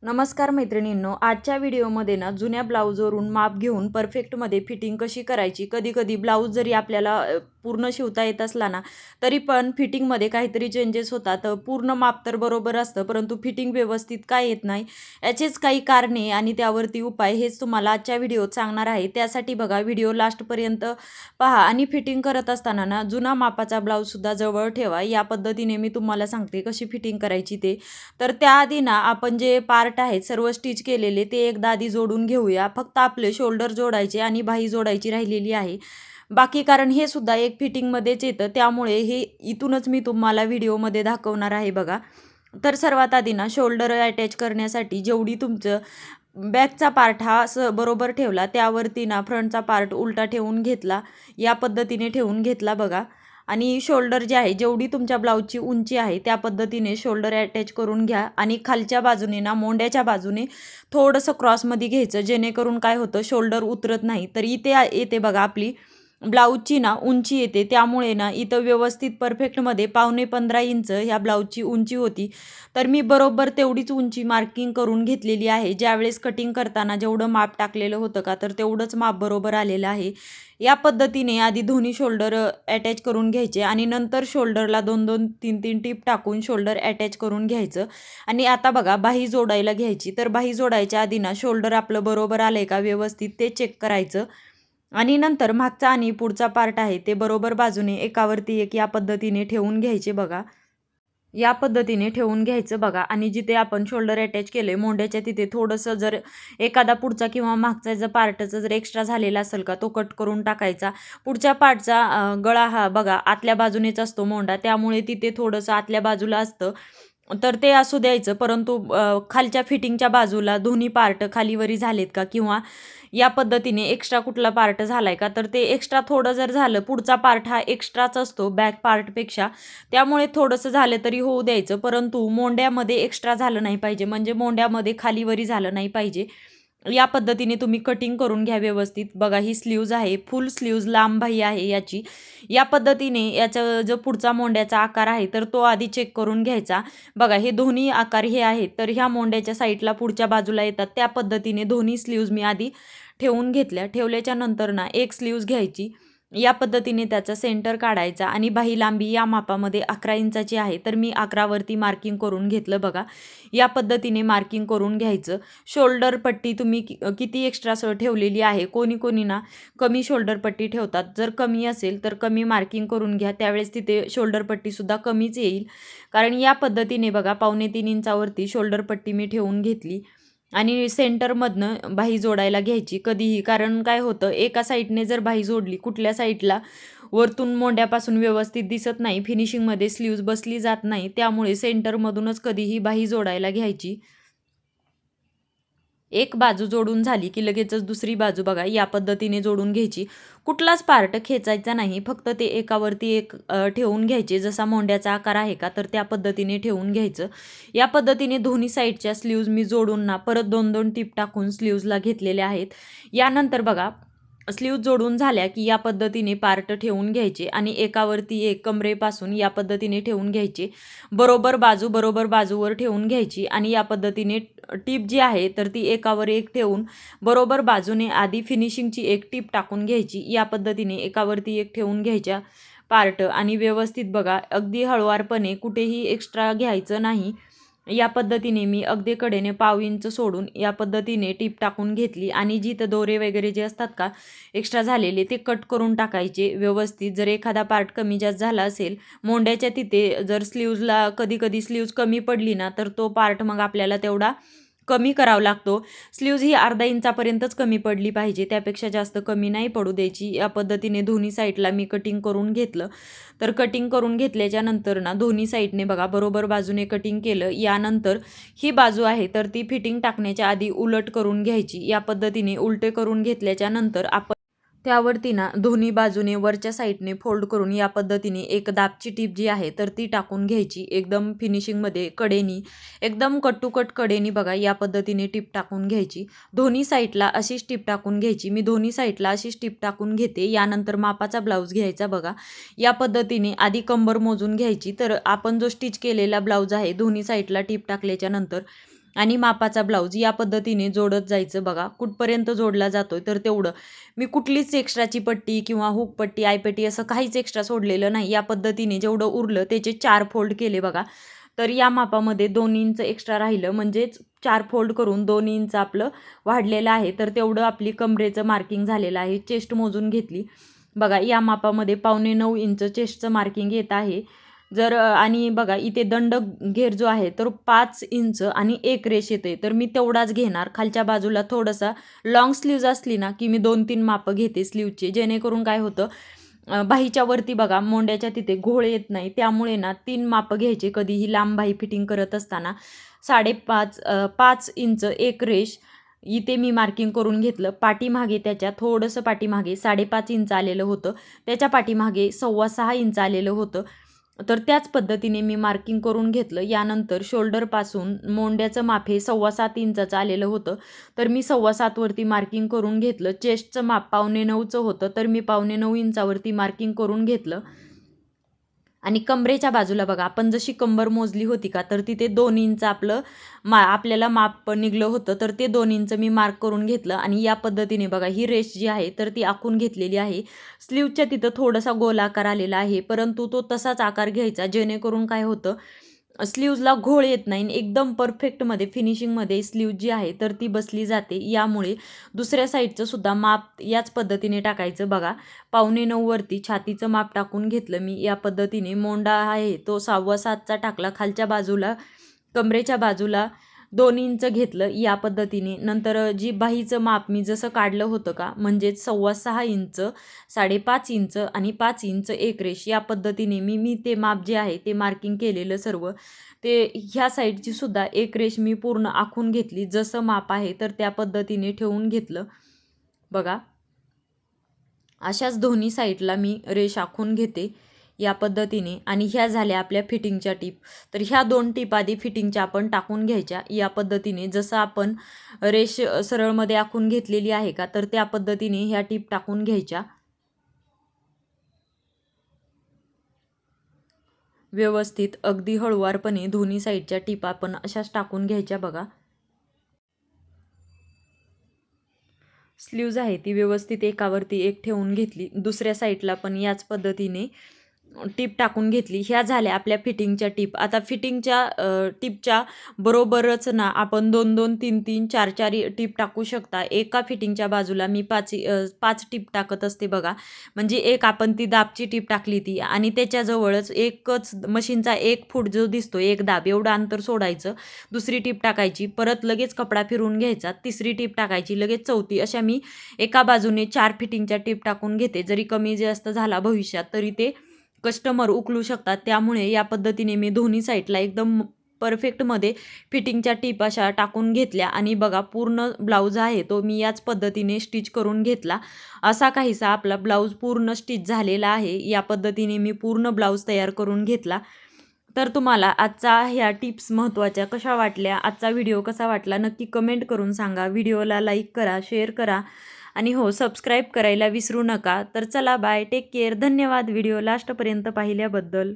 नमस्कार मैत्रिणींनो, आजच्या व्हिडिओमध्ये ना जुन्या ब्लाऊजवरून माप घेऊन परफेक्टमध्ये फिटिंग कशी करायची. कधी कधी ब्लाऊज जरी आपल्याला पूर्ण शिवता येत असला ना तरी पण फिटिंगमध्ये काहीतरी चेंजेस होतात. पूर्ण माप तर बरोबर असतं परंतु फिटिंग व्यवस्थित काय येत नाही, याचेच काही कारणे आणि त्यावरती उपाय हेच तुम्हाला आजच्या व्हिडिओत सांगणार आहे. त्यासाठी बघा, व्हिडिओ लास्टपर्यंत पहा आणि फिटिंग करत असताना ना जुना मापाचा ब्लाऊजसुद्धा जवळ ठेवा. या पद्धतीने मी तुम्हाला सांगते कशी फिटिंग करायची ते. तर त्याआधी ना आपण जे पार्ट आहेत सर्व स्टिच केलेले ते एकदा आधी जोडून घेऊया. फक्त आपले शोल्डर जोडायचे आणि बाही जोडायची राहिलेली आहे बाकी, कारण हे सुद्धा एक फिटिंगमध्येच येतं, त्यामुळे हे इथूनच मी तुम्हाला व्हिडिओमध्ये दाखवणार आहे बघा. तर सर्वात आधी ना शोल्डर अटॅच करण्यासाठी जेवढी तुमचं बॅकचा पार्ट हा बरोबर ठेवला, त्यावरती ना फ्रंटचा पार्ट उलटा ठेवून घेतला, या पद्धतीने ठेवून घेतला बघा. आणि शोल्डर जे आहे, जेवढी तुमच्या ब्लाऊजची उंची आहे त्या पद्धतीने शोल्डर अटॅच करून घ्या. आणि खालच्या बाजूने ना मोंड्याच्या बाजूने थोडंसं क्रॉसमध्ये घ्यायचं, जेणेकरून काय होतं शोल्डर उतरत नाही. तर इथे येते बघा आपली ब्लाऊजची ना उंची येते, त्यामुळे ना इथं व्यवस्थित परफेक्टमध्ये 15.5 इंच ह्या ब्लाऊजची उंची होती. तर मी बरोबर तेवढीच उंची मार्किंग करून घेतलेली आहे. ज्यावेळेस कटिंग करताना जेवढं माप टाकलेलं होतं का, तर तेवढंच माप बरोबर आलेलं आहे. या पद्धतीने आधी दोन्ही शोल्डर अटॅच करून घ्यायचे आणि नंतर शोल्डरला 2-2, 3-3 टीप टाकून शोल्डर अटॅच करून घ्यायचं. आणि आता बघा बाही जोडायला घ्यायची. तर बाही जोडायच्या आधी ना शोल्डर आपलं बरोबर आलं आहे का व्यवस्थित ते चेक करायचं. आणि नंतर मागचा आणि पुढचा पार्ट आहे ते बरोबर बाजूने एकावरती एक या पद्धतीने ठेवून घ्यायचे बघा. या पद्धतीने ठेवून घ्यायचं बघा. आणि जिथे आपण शोल्डर अटॅच केले मोंड्याच्या तिथे थोडंसं जर एखादा पुढचा किंवा मागचा जर पार्टचा जर एक्स्ट्रा झालेला असेल का, तो कट करून टाकायचा. पुढच्या पार्टचा गळा हा बघा आतल्या बाजूनेच असतो मोंडा, त्यामुळे तिथे थोडंसं आतल्या बाजूला असतं, तर ते असू द्यायचं. परंतु खालच्या फिटिंगच्या बाजूला दोन्ही पार्ट खालीवरी झालेत का, किंवा या पद्धतीने एक्स्ट्रा कुठला पार्ट झालाय का, तर ते एक्स्ट्रा थोडं जर झालं, पुढचा पार्ट हा एक्स्ट्राच असतो बॅक पार्टपेक्षा, त्यामुळे थोडंसं झालं तरी होऊ द्यायचं. परंतु मोंड्यामध्ये एक्स्ट्रा झालं नाही पाहिजे, म्हणजे मोंड्यामध्ये खालीवरी झालं नाही पाहिजे. या पद्धतीने तुम्ही कटिंग करून घ्या व्यवस्थित. बघा ही स्लीव्ज आहे, फुल स्लीव्ज लांब बाही आहे याची. या पद्धतीने याचा जो पुढचा मोंड्याचा आकार आहे तर तो आधी चेक करून घ्यायचा. बघा हे दोन्ही आकार हे आहेत, तर ह्या मोंड्याच्या साईडला पुढच्या बाजूला येतात, त्या पद्धतीने दोन्ही स्लीव्ज मी आधी ठेवून घेतल्या. ठेवल्याच्या नंतर ना एक स्लीव्ज घ्यायची, या पद्धतीने त्याचा सेंटर काढायचा. आणि बाही लांबी या मापामध्ये 11 इंचाची आहे, तर मी 11 वरती मार्किंग करून घेतलं बघा. या पद्धतीने मार्किंग करून घ्यायचं. शोल्डर पट्टी तुम्ही किती एक्स्ट्रा ठेवलेली आहे, कोणी कोणी ना कमी शोल्डर पट्टी ठेवतात. जर कमी असेल तर कमी मार्किंग करून घ्या, त्यावेळेस तिथे शोल्डर पट्टीसुद्धा कमीच येईल. कारण या पद्धतीने बघा 2.25 इंचावरती शोल्डर पट्टी मी ठेवून घेतली. आणि सेंटरमधनं बाही जोडायला घ्यायची कधीही, कारण काय होतं एका साईडने जर बाही जोडली कुठल्या साईडला वरतून मोंड्यापासून व्यवस्थित दिसत नाही, फिनिशिंगमध्ये स्लीव्ज बसली जात नाही, त्यामुळे सेंटरमधूनच कधीही बाही जोडायला घ्यायची. एक बाजू जोडून झाली की लगेचच दुसरी बाजू बघा या पद्धतीने जोडून घ्यायची. कुठलाच पार्ट खेचायचा नाही, फक्त ते एकावरती एक ठेवून घ्यायचे. जसा मोंड्याचा आकार आहे का, तर त्या पद्धतीने ठेवून घ्यायचं. या पद्धतीने दोन्ही साईडच्या स्लीव्ज मी जोडून ना परत 2-2 टीप टाकून स्लीव्जला घेतलेल्या आहेत. यानंतर बघा स्लीव्ज जोडून झाल्या की या पद्धतीने पार्ट ठेवून घ्यायचे आणि एकावरती एक कमरेपासून या पद्धतीने ठेवून घ्यायचे. बरोबर बाजूवर ठेवून घ्यायची. आणि या पद्धतीने टीप जी आहे तर ती एकावर एक ठेवून बरोबर बाजूने आधी फिनिशिंगची एक टीप टाकून घ्यायची. या पद्धतीने एकावरती एक ठेवून घ्यायच्या पार्ट. आणि व्यवस्थित बघा अगदी हळुवारपणे, कुठेही एक्स्ट्रा घ्यायचं नाही. या पद्धतीने मी अगदी कडेने 1/2 इंच सोडून या पद्धतीने टीप टाकून घेतली. आणि जिथं दोरे वगैरे जे असतात का एक्स्ट्रा झालेले ते कट करून टाकायचे व्यवस्थित. जर एखादा पार्ट कमी जास्त झाला असेल मोंड्याच्या तिथे, जर स्लीव्जला कधी कधी स्लीव्ज कमी पडली ना, तर तो पार्ट मग आपल्याला तेवढा कमी करावा लागतो. स्लीव्ज ही अर्धा इंचापर्यंतच कमी पडली पाहिजे, त्यापेक्षा जास्त कमी नाही पडू द्यायची. या पद्धतीने दोन्ही साईडला मी कटिंग करून घेतलं. तर कटिंग करून घेतल्याच्या नंतर ना दोन्ही साईडने बघा बरोबर बाजूने कटिंग केलं. यानंतर ही बाजू आहे तर ती फिटिंग टाकण्याच्या आधी उलट करून घ्यायची. या पद्धतीने उलटे करून घेतल्याच्या नंतर आपण त्यावरती ना दोन्ही बाजूने वरच्या साईडने फोल्ड करून या पद्धतीने एक दाबची टीप जी आहे तर ती टाकून घ्यायची. एकदम फिनिशिंगमध्ये कडेनी, एकदम कट टू कट कडेनी बघा या पद्धतीने टीप टाकून घ्यायची. दोन्ही साईडला अशीच टीप टाकून घ्यायची. मी दोन्ही साईडला अशीच टीप टाकून घेते. यानंतर मापाचा ब्लाऊज घ्यायचा बघा. या पद्धतीने आधी कंबर मोजून घ्यायची. तर आपण जो स्टिच केलेला ब्लाऊज आहे दोन्ही साईडला टीप टाकल्याच्या नंतर आणि मापाचा ब्लाऊज या पद्धतीने जोडत जायचं बघा. कुठपर्यंत जोडला जातोय तर तेवढं. मी कुठलीच एक्स्ट्राची पट्टी किंवा हुक पट्टी, आयपट्टी असं काहीच एक्स्ट्रा सोडलेलं नाही. या पद्धतीने जेवढं उरलं त्याचे 4 फोल्ड केले बघा. तर या मापामध्ये 2 इंच एक्स्ट्रा राहिलं म्हणजेच 4 फोल्ड करून 2 इंच आपलं वाढलेलं आहे. तर तेवढं आपली कमरेचं मार्किंग झालेलं आहे. चेस्ट मोजून घेतली. बघा या मापामध्ये 8.25 इंच चेस्टचं मार्किंग येत आहे. आणि बघा इथे दंड घेर जो आहे तर 5 इंच आणि 1 रेष येते. तर मी तेवढाच घेणार. खालच्या बाजूला थोडासा लॉंग स्लीव्ज असली ना की मी 2-3 मापं घेते स्लीवचे, जेणेकरून काय होतं बाहीच्या वरती बघा मोंड्याच्या तिथे घोळ येत नाही. त्यामुळे ना 3 मापं घ्यायचे कधीही लांब बाही फिटिंग करत असताना. 5 इंच 1 रेष इथे मी मार्किंग करून घेतलं. पाठीमागे त्याच्या थोडंसं पाठीमागे 5.5 इंच आलेलं होतं. त्याच्या पाठीमागे 6.25 इंच आलेलं होतं. तर त्याच पद्धतीने मी मार्किंग करून घेतलं. यानंतर शोल्डरपासून मोंड्याचं माप हे 7.25 इंचाचं आलेलं होतं. तर मी 7.25 वरती मार्किंग करून घेतलं. चेस्टचं माप 8.25चं होतं. तर मी 8.25 इंचावरती मार्किंग करून घेतलं. आणि कमरेच्या बाजूला बघा आपण जशी कंबर मोजली होती का तर तिथे 2 इंच आपल्याला माप निघलं होतं. तर ते 2 इंच मी मार्क करून घेतलं आणि या पद्धतीने बघा ही रेष जी आहे तर ती आखून घेतलेली आहे. स्लीवच्या तिथं थोडासा गोल आकार आलेला आहे, परंतु तो तसाच आकार घ्यायचा जेणेकरून काय होतं स्लीव्जला घोळ येत नाही. एकदम परफेक्टमध्ये फिनिशिंगमध्ये स्लीव जी आहे तर ती बसली जाते. यामुळे दुसऱ्या साईडचं सुद्धा माप याच पद्धतीने टाकायचं बघा. 8.25 वरती छातीचं माप टाकून घेतलं मी. या पद्धतीने मोंडा आहे तो 6.25चा टाकला. खालच्या बाजूला कमरेच्या बाजूला 2 इंच घेतलं या पद्धतीने. नंतर जी बाहीचं माप मी जसं काढलं होतं का म्हणजेच 6.25 इंच, 5.5 इंच आणि 5 इंच 1 रेष या पद्धतीने मी ते माप जे आहे ते मार्किंग केलेलं सर्व. ते ह्या साईडची सुद्धा 1 रेष मी पूर्ण आखून घेतली. जसं माप आहे तर त्या पद्धतीने ठेवून घेतलं. बघा अशाच दोन्ही साईडला मी रेष आखून घेते या पद्धतीने. आणि ह्या झाल्या आपल्या फिटिंगच्या टीप. तर ह्या 2 टीप आधी फिटिंगच्या आपण टाकून घ्यायच्या या पद्धतीने. जसं आपण रेष सरळमध्ये आखून घेतलेली आहे का तर त्या पद्धतीने ह्या टीप टाकून घ्यायच्या. व्यवस्थित अगदी हळुवारपणे दोन्ही साईडच्या टीप आपण अशाच टाकून घ्यायच्या बघा. स्लीव्ज आहे ती व्यवस्थित एकावरती एक ठेवून घेतली. दुसऱ्या साईडला पण याच पद्धतीने टीप टाकून घेतली. ह्या झाल्या आपल्या फिटिंगच्या टीप. आता फिटिंगच्या टीपच्या बरोबरच ना आपण 2-2, 3-3, 4-4 टीप टाकू शकता. एका फिटिंगच्या बाजूला मी 5 टीप टाकत असते बघा. म्हणजे एक आपण ती दाबची टीप टाकली ती आणि त्याच्याजवळच एकच मशीनचा 1 फूट जो दिसतो, एक दाब एवढं अंतर सोडायचं. दुसरी टीप टाकायची, परत लगेच कपडा फिरवून घ्यायचा, तिसरी टीप टाकायची, लगेच चौथी. अशा मी एका बाजूने 4 फिटिंगच्या टीप टाकून घेते. जरी कमी जास्त झाला भविष्यात तरी ते कस्टमर उकलू शकतात. त्यामुळे या पद्धतीने मी दोन्ही साईडला एकदम परफेक्टमध्ये फिटिंगच्या टीप अशा टाकून घेतल्या. आणि बघा पूर्ण ब्लाऊज आहे तो मी याच पद्धतीने स्टिच करून घेतला. असा काहीसा आपला ब्लाऊज पूर्ण स्टिच झालेला आहे. या पद्धतीने मी पूर्ण ब्लाऊज तयार करून घेतला. तर तुम्हाला आजचा ह्या टिप्स महत्त्वाच्या कशा वाटल्या, आजचा व्हिडिओ कसा वाटला नक्की कमेंट करून सांगा. व्हिडिओला लाईक करा, शेअर करा आणि हो सबस्क्राईब करायला विसरू नका. तर चला बाय, टेक केअर, धन्यवाद व्हिडिओ लास्टपर्यंत पाहिल्याबद्दल.